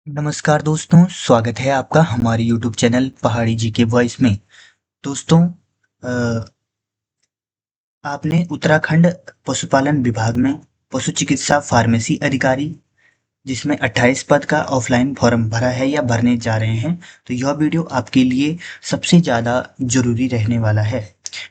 नमस्कार दोस्तों, स्वागत है आपका हमारे यूट्यूब चैनल पहाड़ी जी के वॉइस में। दोस्तों, आपने उत्तराखंड पशुपालन विभाग में पशु चिकित्सा फार्मेसी अधिकारी जिसमें 28 पद का ऑफलाइन फॉर्म भरा है या भरने जा रहे हैं, तो यह वीडियो आपके लिए सबसे ज़्यादा ज़रूरी रहने वाला है।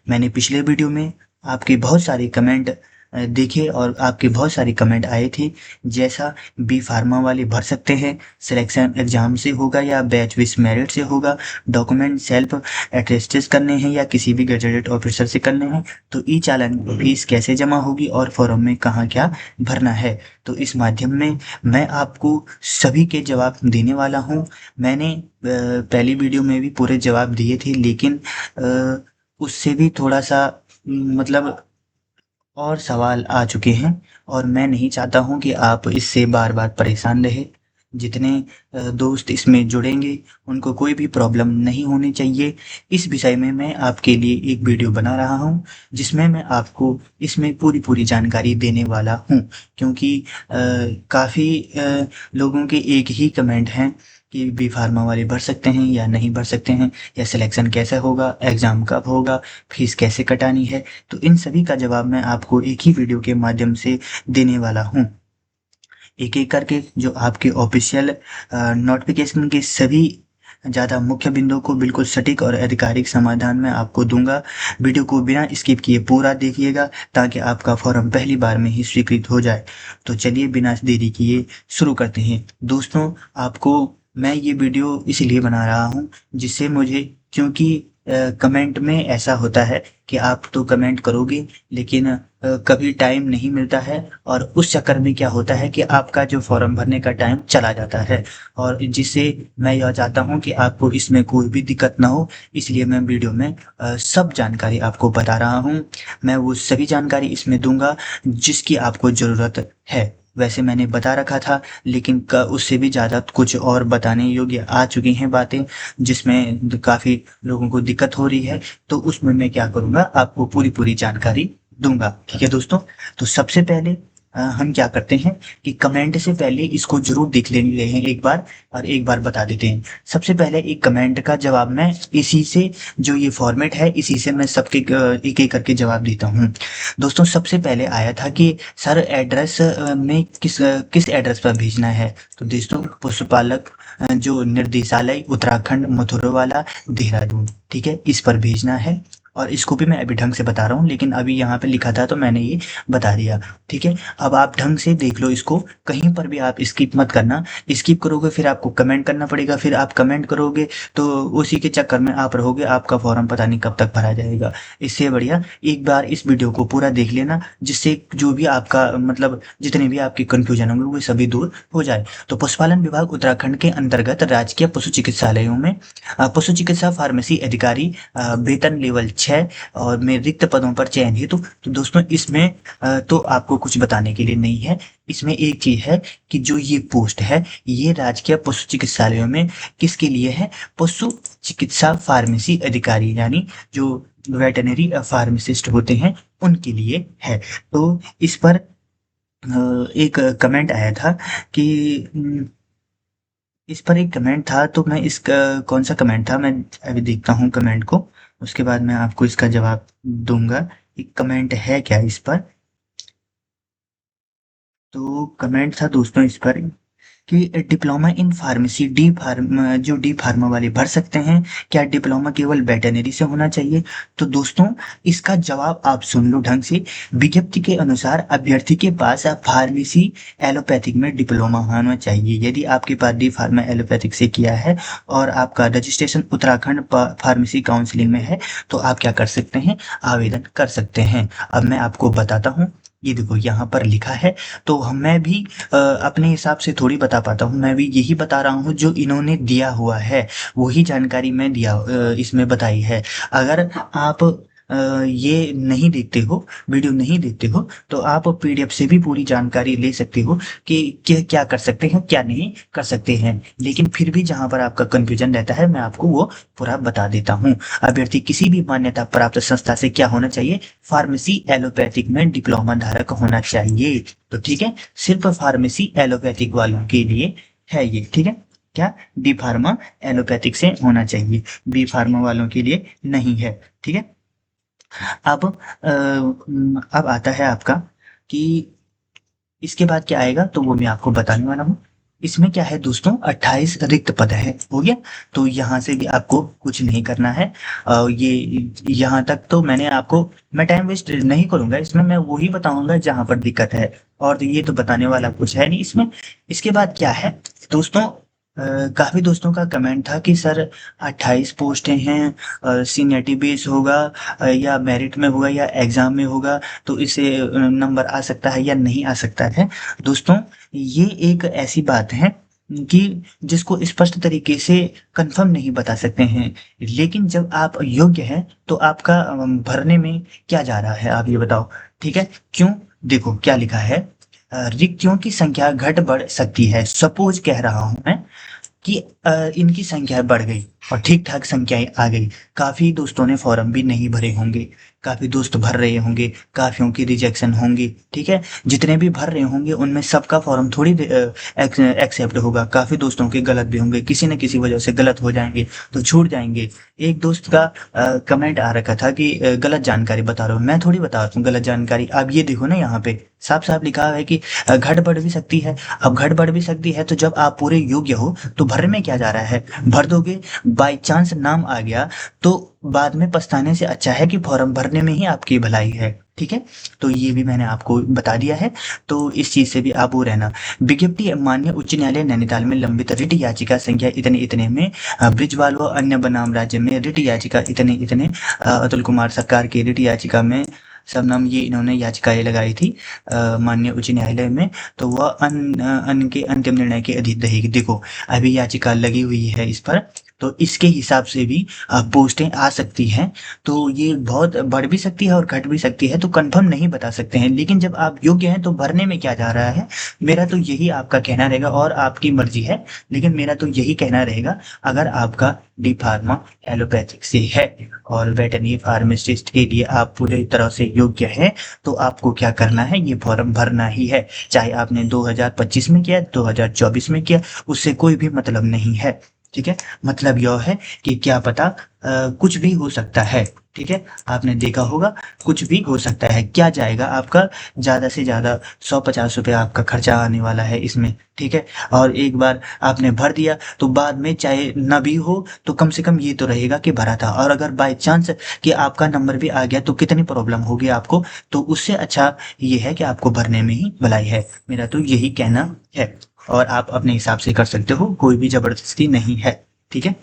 मैंने पिछले वीडियो में आपके बहुत सारे कमेंट देखे और आपके बहुत सारे कमेंट आए थे, जैसा बी फार्मा वाले भर सकते हैं, सिलेक्शन एग्जाम से होगा या बैच विथ मेरिट से होगा, डॉक्यूमेंट सेल्फ अटेस्टेड करने हैं या किसी भी गजेटेड ऑफिसर से करने हैं, तो ई चालान फीस कैसे जमा होगी और फॉर्म में कहाँ क्या भरना है। तो इस माध्यम में मैं आपको सभी के जवाब देने वाला हूँ। मैंने पहली वीडियो में भी पूरे जवाब दिए थे, लेकिन उससे भी थोड़ा सा मतलब और सवाल आ चुके हैं और मैं नहीं चाहता हूँ कि आप इससे बार बार परेशान रहे। जितने दोस्त इसमें जुड़ेंगे उनको कोई भी प्रॉब्लम नहीं होनी चाहिए। इस विषय में मैं आपके लिए एक वीडियो बना रहा हूँ, जिसमें मैं आपको इसमें पूरी पूरी जानकारी देने वाला हूँ, क्योंकि काफ़ी लोगों के एक ही कमेंट हैं कि बी फार्मा वाले भर सकते हैं या नहीं भर सकते हैं, या सिलेक्शन कैसे होगा, एग्ज़ाम कब होगा, फीस कैसे कटानी है। तो इन सभी का जवाब मैं आपको एक ही वीडियो के माध्यम से देने वाला हूँ, एक एक करके, जो आपके ऑफिशियल नोटिफिकेशन के सभी ज़्यादा मुख्य बिंदुओं को बिल्कुल सटीक और आधिकारिक समाधान में आपको दूंगा। वीडियो को बिना स्किप किए पूरा देखिएगा ताकि आपका फॉर्म पहली बार में ही स्वीकृत हो जाए। तो चलिए बिना देरी किए शुरू करते हैं। दोस्तों, आपको मैं ये वीडियो इसलिए बना रहा हूँ जिससे मुझे, क्योंकि कमेंट में ऐसा होता है कि आप तो कमेंट करोगे लेकिन कभी टाइम नहीं मिलता है, और उस चक्कर में क्या होता है कि आपका जो फॉर्म भरने का टाइम चला जाता है, और जिससे मैं यह चाहता हूं कि आपको इसमें कोई भी दिक्कत ना हो। इसलिए मैं वीडियो में सब जानकारी आपको बता रहा हूं। मैं वो सभी जानकारी इसमें दूंगा जिसकी आपको ज़रूरत है। वैसे मैंने बता रखा था, लेकिन उससे भी ज़्यादा कुछ और बताने योग्य आ चुकी हैं बातें, जिसमें काफ़ी लोगों को दिक्कत हो रही है। तो उसमें मैं क्या करूँगा, आपको पूरी पूरी जानकारी दूंगा। ठीक है दोस्तों, तो सबसे पहले हम क्या करते हैं कि कमेंट से पहले इसको जरूर देख लेंगे हैं एक बार, और एक बार बता देते हैं। सबसे पहले एक कमेंट का जवाब मैं इसी से, जो ये फॉर्मेट है इसी से मैं सबके एक एक करके जवाब देता हूँ। दोस्तों, सबसे पहले आया था कि सर एड्रेस में किस एड्रेस पर भेजना है। तो दोस्तों, पशुपालक जो निर्देशालय उत्तराखंड मथुरवाला देहरादून, ठीक है, इस पर भेजना है। और इसको भी मैं अभी ढंग से बता रहा हूँ, लेकिन अभी यहाँ पे लिखा था तो मैंने ये बता दिया। ठीक है, अब आप ढंग से देख लो इसको, कहीं पर भी आप स्किप मत करना। स्किप करोगे फिर आपको कमेंट करना पड़ेगा, फिर आप कमेंट करोगे तो उसी के चक्कर में आप रहोगे, आपका फॉर्म पता नहीं कब तक भरा जाएगा। इससे बढ़िया एक बार इस वीडियो को पूरा देख लेना, जिससे जो भी आपका मतलब जितने भी आपके कंफ्यूजन होंगे वो सभी दूर हो जाए। तो पशुपालन विभाग उत्तराखंड के अंतर्गत राजकीय पशु चिकित्सालयों में पशु चिकित्सा फार्मेसी अधिकारी वेतन लेवल 6 और में रिक्त पदों पर चयन हेतु। तो दोस्तों, इसमें तो आपको कुछ बताने के लिए नहीं है। इसमें एक चीज है कि जो ये पोस्ट है ये राजकीय पशु चिकित्सालयों में किसके लिए है, पशु चिकित्सा फार्मेसी अधिकारी, यानी जो वेटनरी फार्मासिस्ट होते हैं उनके लिए है। तो इस पर एक कमेंट आया था कि इस पर एक कमेंट था, तो मैं कौन सा कमेंट था, मैं अभी देखता हूँ कमेंट को, उसके बाद मैं आपको इसका जवाब दूंगा। एक कमेंट है क्या इस पर। तो कमेंट था दोस्तों इस पर कि diploma in pharmacy D pharm, जो डी फार्मा वाले भर सकते हैं, क्या डिप्लोमा केवल वेटनरी से होना चाहिए। तो दोस्तों, इसका जवाब आप सुन लो ढंग से। विज्ञप्ति के अनुसार अभ्यर्थी के पास फार्मेसी एलोपैथिक में डिप्लोमा होना चाहिए। यदि आपके पास डी फार्मा एलोपैथिक से किया है और आपका रजिस्ट्रेशन उत्तराखंड फार्मेसी काउंसिलिंग में है, तो आप क्या कर सकते हैं, आवेदन कर सकते हैं। अब मैं आपको बताता हूँ, ये देखो यहाँ पर लिखा है। तो मैं भी अपने हिसाब से थोड़ी बता पाता हूँ, मैं भी यही बता रहा हूँ जो इन्होंने दिया हुआ है, वही जानकारी मैं इसमें बताई है। अगर आप ये नहीं देखते हो, वीडियो नहीं देखते हो, तो आप पीडीएफ से भी पूरी जानकारी ले सकते हो कि क्या क्या कर सकते हैं क्या नहीं कर सकते हैं। लेकिन फिर भी जहाँ पर आपका कंफ्यूजन रहता है मैं आपको वो पूरा बता देता हूँ। अभ्यर्थी किसी भी मान्यता प्राप्त संस्था से क्या होना चाहिए, फार्मेसी एलोपैथिक में डिप्लोमा धारक होना चाहिए। तो ठीक है, सिर्फ फार्मेसी एलोपैथिक वालों के लिए है ये। ठीक है, क्या, डी फार्मा एलोपैथिक से होना चाहिए, बी फार्मा वालों के लिए नहीं है। ठीक है। अब अब आता है आपका कि इसके बाद क्या आएगा, तो वो मैं आपको बताने वाला हूँ। इसमें क्या है दोस्तों, 28 रिक्त पद है, हो गया। तो यहाँ से भी आपको कुछ नहीं करना है। ये यहाँ तक तो मैं टाइम वेस्ट नहीं करूंगा इसमें, मैं वही बताऊंगा जहां पर दिक्कत है, और ये तो बताने वाला कुछ है नहीं इसमें। इसके बाद क्या है दोस्तों, काफी दोस्तों का कमेंट था कि सर 28 पोस्टें हैं, सीनियरिटी बेस होगा, या मेरिट में होगा या एग्जाम में होगा, तो इसे नंबर आ सकता है या नहीं आ सकता है। दोस्तों ये एक ऐसी बात है कि जिसको स्पष्ट तरीके से कंफर्म नहीं बता सकते हैं, लेकिन जब आप योग्य हैं तो आपका भरने में क्या जा रहा है, आप ये बताओ। ठीक है, क्यों, देखो क्या लिखा है, रिक्तियों की संख्या घट बढ़ सकती है। सपोज कह रहा हूं मैं कि इनकी संख्या बढ़ गई और ठीक ठाक संख्याएं आ गई। काफी दोस्तों ने फॉर्म भी नहीं भरे होंगे, काफी दोस्त भर रहे होंगे, काफियों की रिजेक्शन होंगी। ठीक है, जितने भी भर रहे होंगे उनमें सबका फॉर्म थोड़ी एक्सेप्ट होगा, काफी दोस्तों के गलत भी होंगे, किसी न किसी वजह से गलत हो जाएंगे तो छूट जाएंगे। एक दोस्त का कमेंट आ रखा था कि गलत जानकारी बता रहा हूँ, मैं थोड़ी बता रहा हूँ गलत जानकारी। आप ये देखो ना, यहाँ पे साफ साफ लिखा हुआ है कि घट बढ़ भी सकती है। अब घट बढ़ भी सकती है तो जब आप पूरे योग्य हो तो भरने में क्या जा रहा है, भर दोगे। बाई चांस नाम आ गया तो बाद में पछताने से अच्छा है कि फॉर्म भरने में ही आपकी भलाई है। ठीक है, तो ये भी मैंने आपको बता दिया है, तो इस चीज से भी आप वो रहना। विज्ञप्ति माननीय उच्च न्यायालय नैनीताल में लंबित रिट याचिका संख्या इतने इतने में, ब्रिजवाल व अन्य बनाम राज्य में रिट याचिका इतने इतने, अतुल कुमार सरकार की रिट याचिका में सब नाम, ये इन्होंने याचिकाएं लगाई थी माननीय उच्च न्यायालय में, तो वह अन के अंतिम निर्णय के अधीन रहेगी। देखो अभी याचिका लगी हुई है इस पर, तो इसके हिसाब से भी पोस्टें आ सकती हैं। तो ये बहुत बढ़ भी सकती है और घट भी सकती है, तो कंफर्म नहीं बता सकते हैं। लेकिन जब आप योग्य हैं तो भरने में क्या जा रहा है, मेरा तो यही आपका कहना रहेगा, और आपकी मर्जी है, लेकिन मेरा तो यही कहना रहेगा, अगर आपका डी फार्मा एलोपैथिक से है और वेटरनरी फार्मासिस्ट के लिए आप पूरी तरह से योग्य हैं, तो आपको क्या करना है, ये फॉर्म भरना ही है। चाहे आपने 2025 में किया, 2024 में किया, उससे कोई भी मतलब नहीं है। ठीक है, मतलब यह है कि क्या पता कुछ भी हो सकता है। ठीक है, आपने देखा होगा कुछ भी हो सकता है। क्या जाएगा आपका, ज्यादा से ज्यादा 150 रुपये आपका खर्चा आने वाला है इसमें। ठीक है, और एक बार आपने भर दिया तो बाद में चाहे न भी हो तो कम से कम ये तो रहेगा कि भरा था। और अगर बाय चांस कि आपका नंबर भी आ गया तो कितनी प्रॉब्लम होगी आपको, तो उससे अच्छा ये है कि आपको भरने में ही भलाई है। मेरा तो यही कहना है, और आप अपने हिसाब से कर सकते हो, कोई भी जबरदस्ती नहीं है। ठीक है,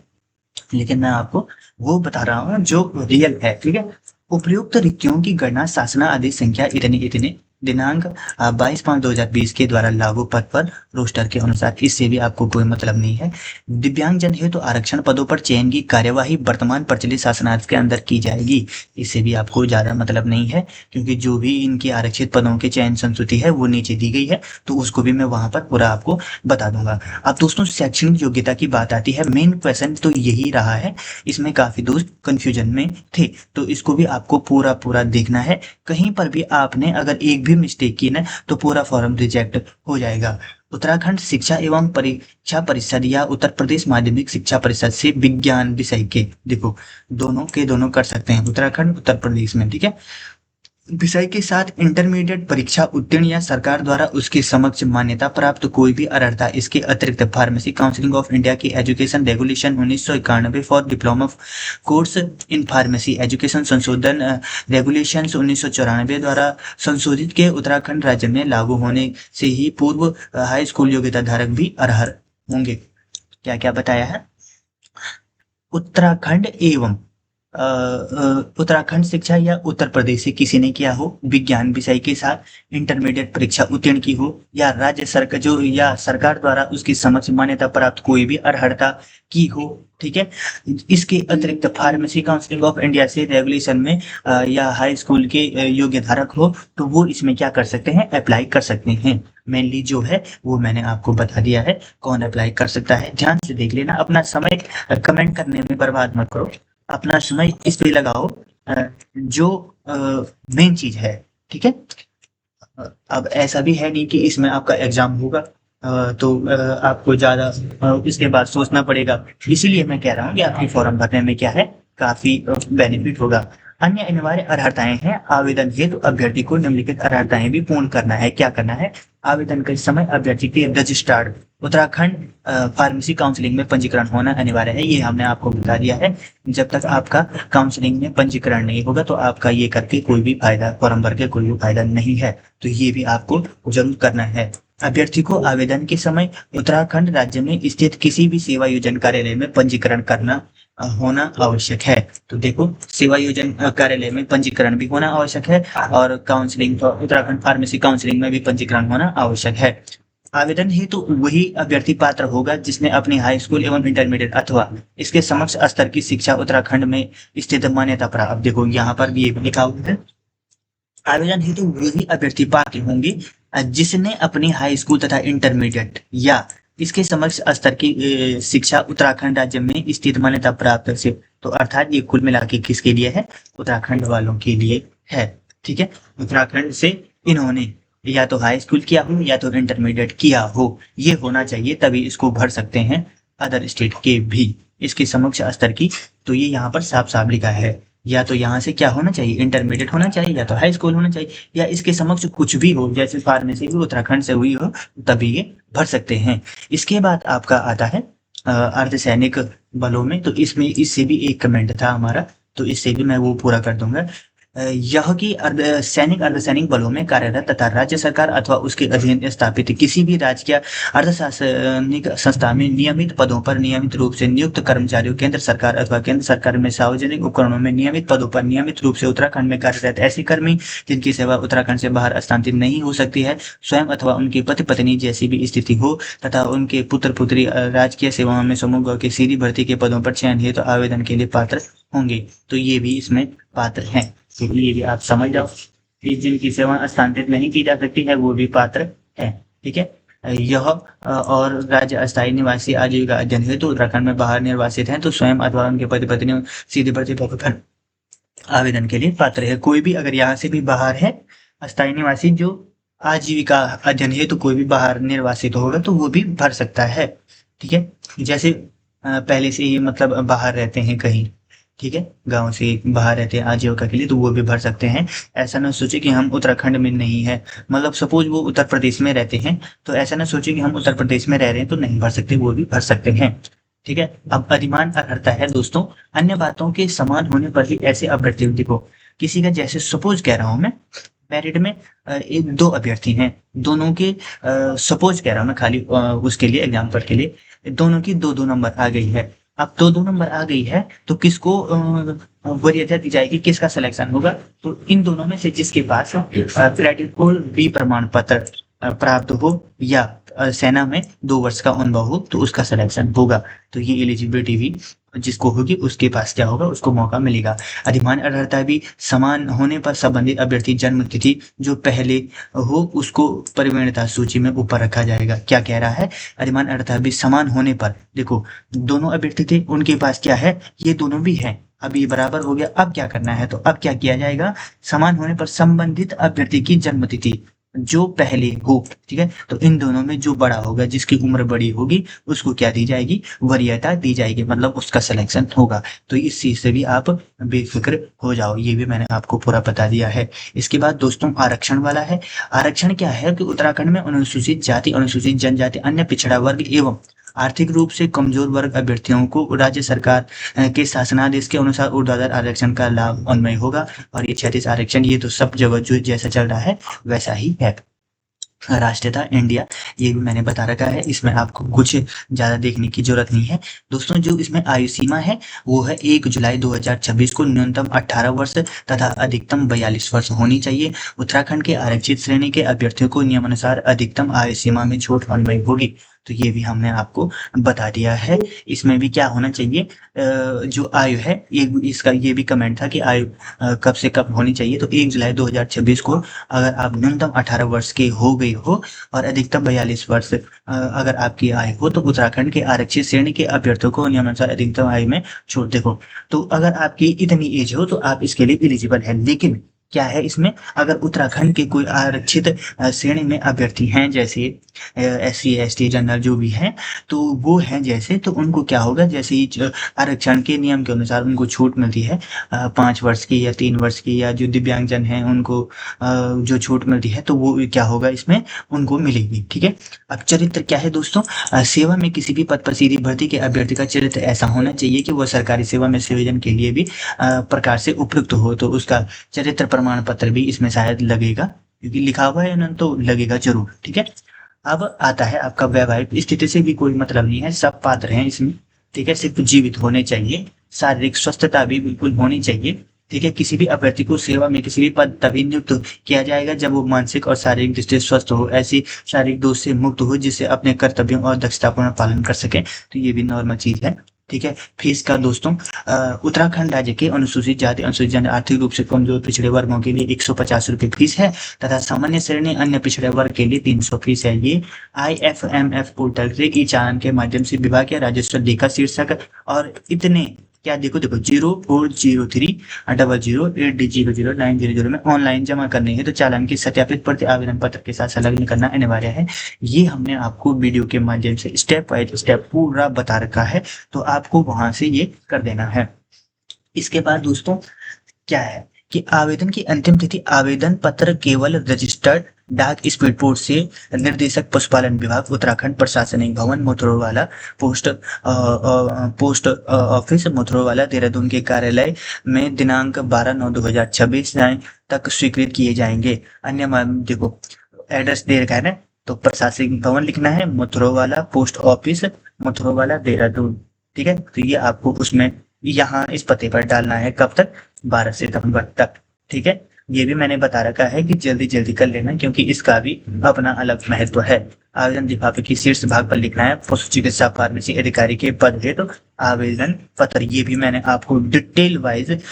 लेकिन मैं आपको वो बता रहा हूँ जो रियल है। ठीक है, उपयुक्त रिक्तियों की गणना शासना आदेश संख्या इतने इतने दिनांक 22/5/2020 के द्वारा लागू पद पर रोस्टर के अनुसार, इससे भी आपको कोई मतलब नहीं है। दिव्यांगजन हेतु आरक्षण पदों पर चयन की कार्यवाही वर्तमान प्रचलित शासनादेश के अंदर की जाएगी, इससे भी आपको ज्यादा मतलब नहीं है, क्योंकि जो भी इनके आरक्षित पदों के चयन संस्तुति है वो नीचे दी गई है, तो उसको भी मैं वहां पर पूरा आपको बता दूंगा। अब दोस्तों शैक्षणिक योग्यता की बात आती है, मेन क्वेश्चन तो यही रहा है, इसमें काफी दोस्त कंफ्यूजन में थे, तो इसको भी आपको पूरा पूरा देखना है। कहीं पर भी आपने अगर एक भी मिस्टेक की ना, तो पूरा फॉर्म रिजेक्ट हो जाएगा। उत्तराखंड शिक्षा एवं परीक्षा परिषद या उत्तर प्रदेश माध्यमिक शिक्षा परिषद से विज्ञान विषय के, देखो दोनों के दोनों कर सकते हैं, उत्तराखंड उत्तर प्रदेश में। ठीक है, विषय के साथ इंटरमीडिएट परीक्षा उत्तीर्ण या सरकार द्वारा उसके समक्ष मान्यता प्राप्त कोई भी अर्हता। इसके अतिरिक्त फार्मेसी काउंसिल ऑफ इंडिया की education regulation 1991 for diploma course in pharmacy education संशोधन रेगुलेशन 1994 द्वारा संशोधित के उत्तराखंड राज्य में लागू होने से ही पूर्व हाई स्कूल योग्यता धारक भी अर्ह होंगे। क्या क्या बताया है, उत्तराखंड एवं उत्तराखंड शिक्षा या उत्तर प्रदेश से किसी ने किया हो, विज्ञान विषय के साथ इंटरमीडिएट परीक्षा उत्तीर्ण की हो, या राज्य सरकार जो या सरकार द्वारा उसकी समक्ष मान्यता प्राप्त कोई भी अर्हता की हो। ठीक है, इसके अतिरिक्त फार्मेसी काउंसिल ऑफ इंडिया से रेगुलेशन में या हाई स्कूल के योग्य धारक हो, तो वो इसमें क्या कर सकते हैं, अप्लाई कर सकते हैं। मेनली जो है वो मैंने आपको बता दिया है, कौन अप्लाई कर सकता है, ध्यान से देख लेना। अपना समय कमेंट करने में बर्बाद मत करो, अपना समय इस पे लगाओ जो मेन चीज है। ठीक है, अब ऐसा भी है नहीं कि इसमें आपका एग्जाम होगा, तो आपको ज़्यादा इसके बाद सोचना पड़ेगा। इसीलिए मैं कह रहा हूँ कि आपकी फॉर्म भरने में क्या है, काफ़ी बेनिफिट होगा। अन्य अनिवार्य अर्हताएं हैं। आवेदन हेतु अभ्यर्थी को निम्नलिखित अर्हताएं भी पूर्ण करना है। क्या करना है? आवेदन के समय अभ्यर्थी के रजिस्टर्ड उत्तराखंड फार्मेसी काउंसलिंग में पंजीकरण होना अनिवार्य है। ये हमने आपको बता दिया है। जब तक आपका काउंसलिंग में पंजीकरण नहीं होगा तो आपका ये करके कोई भी फायदा, फॉर्म भर के कोई भी फायदा नहीं है। तो ये भी आपको जरूर करना है। अभ्यर्थी को आवेदन के समय उत्तराखंड राज्य में स्थित किसी भी सेवा योजन कार्यालय में पंजीकरण करना होना आवश्यक है। तो देखो, सेवा योजन कार्यालय में पंजीकरण भी होना आवश्यक है और काउंसलिंग, उत्तराखंड फार्मेसी काउंसलिंग में भी पंजीकरण होना आवश्यक है। आवेदन हेतु वही अभ्यर्थी पात्र होगा जिसने अपनी हाई स्कूल एवं इंटरमीडिएट अथवा इसके समक्ष स्तर की शिक्षा उत्तराखंड में स्थित मान्यता प्राप्त, देखो यहाँ पर भी लिखा हुआ है, आवेदन हेतु वही अभ्यर्थी पात्र होंगे जिसने अपनी हाई स्कूल तथा इंटरमीडिएट या इसके समक्ष स्तर की शिक्षा उत्तराखंड राज्य में स्थित मान्यता प्राप्त से। तो अर्थात ये कुल मिला के किसके लिए है? उत्तराखंड वालों के लिए है। ठीक है, उत्तराखंड से इन्होंने या तो हाई स्कूल किया हो या तो इंटरमीडिएट किया हो, ये होना चाहिए, तभी इसको भर सकते हैं। अदर स्टेट के भी इसके समक्ष स्तर की, तो ये यहाँ पर साफ साफ लिखा है। या तो यहाँ से क्या होना चाहिए? इंटरमीडिएट होना चाहिए, या तो हाई स्कूल होना चाहिए, या इसके समक्ष कुछ भी हो, जैसे फार्मेसी भी उत्तराखंड से हुई हो, तभी ये भर सकते हैं। इसके बाद आपका आता है अर्धसैनिक बलों में। तो इसमें इससे भी एक कमेंट था हमारा, तो इससे भी मैं वो पूरा कर दूंगा। यह कि अर्धसैनिक बलों में कार्यरत तथा राज्य सरकार अथवा उसके अधीन स्थापित किसी भी राजकीय अर्धशासनिक संस्था में नियमित पदों पर नियमित रूप से नियुक्त कर्मचारियों, केंद्र सरकार अथवा केंद्र सरकार में सार्वजनिक उपकरणों में नियमित पदों पर नियमित रूप से उत्तराखंड में कार्यरत ऐसे कर्मी जिनकी सेवा उत्तराखंड से बाहर स्थानांतरित नहीं हो सकती है, स्वयं अथवा उनकी पति पत्नी जैसी भी स्थिति हो, तथा उनके पुत्र पुत्री राजकीय सेवाओं में समूह के सीधी भर्ती के पदों पर चयन हेतु तो आवेदन के लिए पात्र होंगे। तो ये भी इसमें पात्र हैं। तो ये भी आप समझ जाओ कि जिनकी सेवा स्थानांतरित नहीं की जा सकती है वो भी पात्र है। ठीक है, यह और राज्य अस्थायी निवासी आजीविका अध्ययन हेतु उत्तराखंड में बाहर निर्वासित हैं तो स्वयं अथवा उनके पति पत्नी सीधी भर्ती पर आवेदन के लिए पात्र है। कोई भी अगर यहाँ से भी बाहर है अस्थायी निवासी, जो आजीविका अध्ययन हेतु कोई भी बाहर निर्वासित होगा तो वो भी भर सकता है। ठीक है, जैसे पहले से ही मतलब बाहर रहते हैं कहीं, ठीक है, गांव से बाहर रहते हैं आजीविका के लिए, तो वो भी भर सकते हैं। ऐसा ना सोचे कि हम उत्तराखंड में नहीं है, मतलब सपोज वो उत्तर प्रदेश में रहते हैं तो ऐसा ना सोचे कि हम उत्तर प्रदेश में रह रहे हैं तो नहीं भर सकते, वो भी भर सकते हैं। ठीक है, अब अधिमान अर्हता है दोस्तों, अन्य बातों के समान होने पर ही ऐसे अभ्यर्थी को किसी का, जैसे सपोज कह रहा हूं मैं, मेरिट में एक दो अभ्यर्थी हैं, दोनों के सपोज कह रहा हूं मैं खाली उसके लिए, एग्जाम्पल के लिए, दोनों की दो दो नंबर आ गई है। अब दो दो नंबर आ गई है तो किसको वरीयता दी जाएगी, किसका सिलेक्शन होगा? तो इन दोनों में से जिसके पास क्रेडिट और बी प्रमाण पत्र प्राप्त हो या सेना में 2 वर्ष का अनुभव हो तो उसका सिलेक्शन होगा। तो ये एलिजिबिलिटी भी जिसको होगी उसके पास क्या होगा, उसको मौका मिलेगा। अधिमान अर्हता भी समान होने पर संबंधित अभ्यर्थी जन्म तिथि जो पहले हो उसको परिवीणता सूची में ऊपर रखा जाएगा। क्या कह रहा है? अधिमान अर्हता भी समान होने पर, देखो दोनों अभ्यर्थी थे, उनके पास क्या है, ये दोनों भी है, अब ये बराबर हो गया। अब क्या करना है, तो अब क्या किया जाएगा, समान होने पर संबंधित अभ्यर्थी की जन्म तिथि जो पहले हो, ठीक है, तो इन दोनों में जो बड़ा होगा, जिसकी उम्र बड़ी होगी, उसको क्या दी जाएगी, वरीयता दी जाएगी, मतलब उसका सिलेक्शन होगा। तो इस चीज से भी आप बेफिक्र हो जाओ, ये भी मैंने आपको पूरा बता दिया है। इसके बाद दोस्तों आरक्षण वाला है। आरक्षण क्या है कि उत्तराखंड में अनुसूचित जाति, अनुसूचित जनजाति, अन्य पिछड़ा वर्ग एवं आर्थिक रूप से कमजोर वर्ग अभ्यर्थियों को राज्य सरकार के शासनादेश के अनुसार ऊर्ध्वाधर आरक्षण का लाभ अन्वय होगा। और ये 36 आरक्षण, ये तो सब जगह जो जैसा चल रहा है वैसा ही है। राष्ट्रीयता इंडिया, ये भी मैंने बता रखा है, इसमें आपको कुछ ज्यादा देखने की जरूरत नहीं है दोस्तों। जो इसमें आयु सीमा है वो है 1 जुलाई 2026 को न्यूनतम 18 वर्ष तथा अधिकतम 42 वर्ष होनी चाहिए। उत्तराखंड के आरक्षित श्रेणी के अभ्यर्थियों को नियमानुसार अधिकतम आयु सीमा में छूट अन्वय होगी। तो ये भी हमने आपको बता दिया है। इसमें भी क्या होना चाहिए, जो आयु है, इसका ये भी कमेंट था कि आयु कब से कब होनी चाहिए, तो 1 जुलाई 2026 को अगर आप न्यूनतम 18 वर्ष के हो गई हो और अधिकतम 42 वर्ष अगर आपकी आयु हो तो उत्तराखंड के आरक्षित श्रेणी के अभ्यर्थियों को नियमानुसार अधिकतम आयु में छूट। देखो, तो अगर आपकी इतनी एज हो तो आप इसके लिए एलिजिबल है, लेकिन क्या है इसमें, अगर उत्तराखंड के कोई आरक्षित श्रेणी में अभ्यर्थी हैं, जैसे SC ST जनरल जो भी हैं, तो वो हैं जैसे, तो उनको क्या होगा, जैसे ही आरक्षण के नियम के अनुसार उनको छूट मिलती है 5 वर्ष की या 3 वर्ष की, या जो दिव्यांगजन हैं उनको जो छूट मिलती है, तो वो क्या होगा इसमें उनको मिलेगी। ठीक है। अब चरित्र क्या है दोस्तों, सेवा में किसी भी पद पर सीधी भर्ती के अभ्यर्थी का चरित्र ऐसा होना चाहिए कि वह सरकारी सेवा में सृजन के लिए भी प्रकार से उपयुक्त हो, तो उसका चरित्र प्रमाण पत्र भी इसमें शायद लगेगा, क्योंकि लिखा हुआ है ना, तो लगेगा जरूर। ठीक है। अब आता है आपका वैवाहिक स्थिति से भी कोई मतलब नहीं है, सब पात्र हैं इसमें। ठीक है। सिर्फ जीवित होने चाहिए, शारीरिक स्वस्थता भी बिल्कुल होनी चाहिए। ठीक है। किसी भी अभ्यर्थी को सेवा में किसी भी पद तभी नियुक्त किया जाएगा जब वो मानसिक और शारीरिक दृष्टि से स्वस्थ हो, ऐसी शारीरिक दोष से मुक्त हो जिससे अपने कर्तव्यों और दक्षतापूर्ण पालन कर सके, तो ये भी नॉर्मल चीज है। ठीक है। फीस का दोस्तों, उत्तराखंड राज्य के अनुसूचित जाति, अनुसूचित जनजाति, आर्थिक रूप से कमजोर पिछड़े वर्गों के लिए 150 रुपये फीस है, तथा सामान्य श्रेणी अन्य पिछड़े वर्ग के लिए 300 फीस है। ये IFMF पोर्टल से ई चालान के माध्यम से विभाग या राजस्व लेखा शीर्षक और इतने क्या, देखो 040300800800900900 में ऑनलाइन जमा करने हैं, तो चालान की सत्यापित प्रति आवेदन पत्र के साथ संलग्न करना अनिवार्य है। ये हमने आपको वीडियो के माध्यम से स्टेप बाय स्टेप पूरा बता रखा है, तो आपको वहां से ये कर देना है। इसके बाद दोस्तों क्या है कि आवेदन की अंतिम तिथि, आवेदन पत्र केवल रजिस्टर्ड डाक स्पीड पोस्ट से निर्देशक पशुपालन विभाग, उत्तराखंड प्रशासनिक भवन, मोथरोवाला पोस्ट ऑफिस, मोथरोवाला, देहरादून के कार्यालय में दिनांक 12/9/2026 तक स्वीकृत किए जाएंगे। अन्य देखो एड्रेस दे रखा है ना, तो प्रशासनिक भवन लिखना है, मोथरोवाला पोस्ट ऑफिस, मोथरोवाला, देहरादून। ठीक है। तो ये आपको उसमें यहाँ इस पते पर डालना है, कब तक, 12 सितंबर तक। ठीक है। ये भी मैंने बता रखा है कि जल्दी जल्दी कर लेना, क्योंकि इसका भी अपना अलग महत्व है। आवेदन लिफाफे की शीर्ष भाग पर लिखना है पशु चिकित्सा फार्मेसी अधिकारी के पद है, तो आवेदन पत्र, ये भी मैंने आपको डिटेल वाइज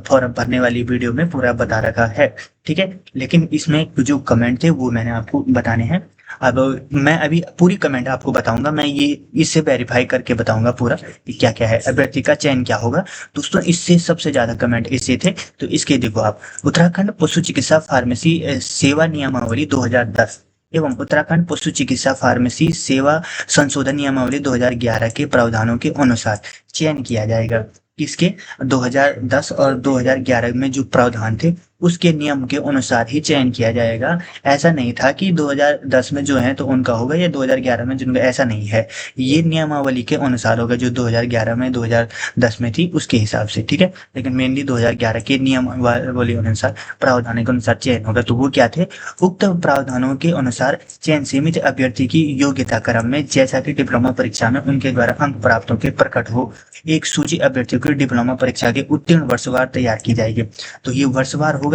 फॉर्म भरने वाली वीडियो में पूरा बता रखा है। ठीक है। लेकिन इसमें जो कमेंट थे वो मैंने आपको बताने हैं। अब मैं अभी पूरी कमेंट आपको बताऊंगा, मैं ये इससे वेरीफाई करके बताऊंगा पूरा कि क्या क्या है, अभ्यर्थी का चयन क्या होगा। दोस्तों इससे सबसे ज्यादा कमेंट इससे थे, तो इसके देखो आप, उत्तराखंड पशु चिकित्सा फार्मेसी सेवा नियमावली 2010 एवं उत्तराखंड पशु चिकित्सा फार्मेसी सेवा संशोधन नियमावली 2011 के प्रावधानों के अनुसार चयन किया जाएगा। किसके, 2010 और 2011 में जो प्रावधान थे उसके नियम के अनुसार ही चयन किया जाएगा। ऐसा नहीं था कि 2010 में जो है तो उनका होगा, या 2011 में जिनका, ऐसा नहीं है। ये नियमावली के अनुसार होगा, जो 2011 में 2010 में थी उसके हिसाब से। ठीक है। लेकिन मेनली 2011 के नियमावली अनुसार, प्रावधानों के अनुसार चयन होगा। तो वो क्या थे, उक्त प्रावधानों के अनुसार चयन सीमित अभ्यर्थी की योग्यता क्रम में, जैसा कि डिप्लोमा परीक्षा में उनके द्वारा अंक प्राप्त होकर प्रकट हो, एक सूची अभ्यर्थियों की डिप्लोमा परीक्षा के उत्तीर्ण वर्षवार तैयार की जाएगी। तो ये वर्षवार होगा।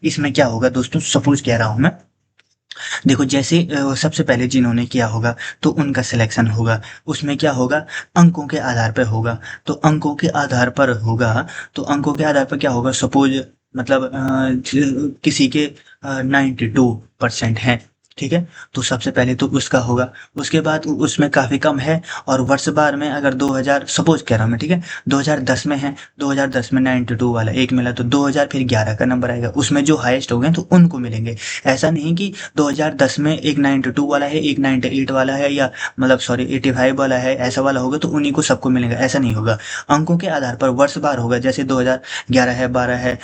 इसमें क्या होगा दोस्तों, सपोज कह रहा हूं मैं, देखो जैसे सबसे पहले जिन्होंने किया होगा तो उनका सिलेक्शन होगा, उसमें क्या होगा, अंकों के आधार पर होगा। तो अंकों के आधार पर होगा, तो अंकों के आधार पर क्या होगा, सपोज मतलब किसी के 92% हैं। ठीक है। तो सबसे पहले तो उसका होगा, उसके बाद उसमें काफी कम है, और वर्ष बार में अगर 2000 सपोज कह रहा हूँ मैं, ठीक है, 2010 में है, 2010 में 92 वाला एक मिला, तो 2000 फिर 11 का नंबर आएगा, उसमें जो हाईएस्ट हो गए तो उनको मिलेंगे। ऐसा नहीं कि 2010 में एक 92 वाला है, एक 98 वाला है, या मतलब सॉरी 85 वाला है, ऐसा वाला होगा तो उन्हीं को सबको मिलेगा, ऐसा नहीं होगा। अंकों के आधार पर वर्ष बार होगा, जैसे 2011 है, 12 है,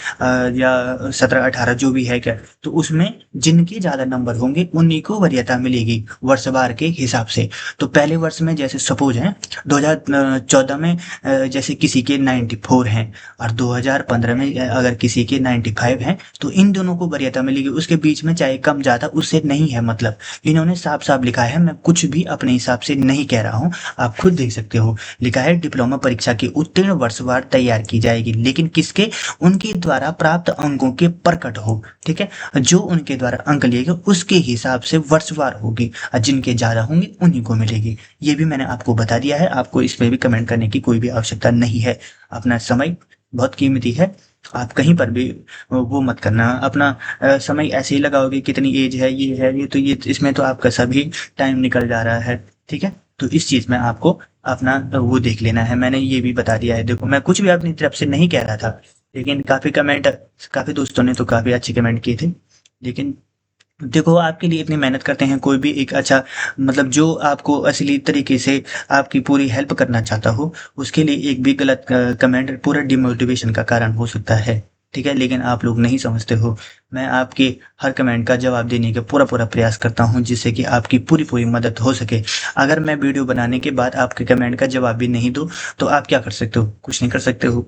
या 17 18 जो भी है क्या, तो उसमें जिनके ज्यादा नंबर होंगे उन्हीं को वरीयता मिलेगी वर्षवार के हिसाब से। तो पहले वर्ष में जैसे सपोज है 2014 में जैसे किसी के 94 हैं, और 2015 में अगर किसी के 95 हैं, तो इन दोनों को वरीयता मिलेगी। उसके बीच में चाहे कम ज्यादा उससे नहीं है मतलब, इन्होंने साफ साफ लिखा है, मैं कुछ भी अपने हिसाब से नहीं कह रहा हूँ, आप खुद देख सकते हो, लिखा है डिप्लोमा परीक्षा की उत्तीर्ण वर्षवार तैयार की जाएगी, लेकिन किसके, उनके द्वारा प्राप्त अंकों के प्रकट हो। ठीक है। जो उनके द्वारा अंक लिए गए उसके हिसाब से वर्षवार होगी, और जिनके ज्यादा होंगे उन्हीं को मिलेगी। ये भी मैंने आपको बता दिया है, आपको इस पे भी कमेंट करने की कोई भी आवश्यकता नहीं है। अपना समय बहुत कीमती है, आप कहीं पर भी वो मत करना, अपना समय ऐसे ही लगाओगे, कितनी एज है, ये है, ये तो ये इसमें तो आपका सभी टाइम निकल जा रहा है। ठीक है। तो इस चीज में आपको अपना वो देख लेना है, मैंने ये भी बता दिया है। देखो मैं कुछ भी अपनी तरफ से नहीं कह रहा था, लेकिन काफ़ी दोस्तों ने तो काफ़ी अच्छे कमेंट किए थे। लेकिन देखो, आपके लिए इतनी मेहनत करते हैं, कोई भी एक अच्छा मतलब जो आपको असली तरीके से आपकी पूरी हेल्प करना चाहता हो, उसके लिए एक भी गलत कमेंट पूरा डिमोटिवेशन का कारण हो सकता है। ठीक है, लेकिन आप लोग नहीं समझते हो। मैं आपके हर कमेंट का जवाब देने का पूरा प्रयास करता हूँ, जिससे कि आपकी पूरी मदद हो सके। अगर मैं वीडियो बनाने के बाद आपके कमेंट का जवाब भी नहीं दूँ, तो आप क्या कर सकते हो? कुछ नहीं कर सकते हो।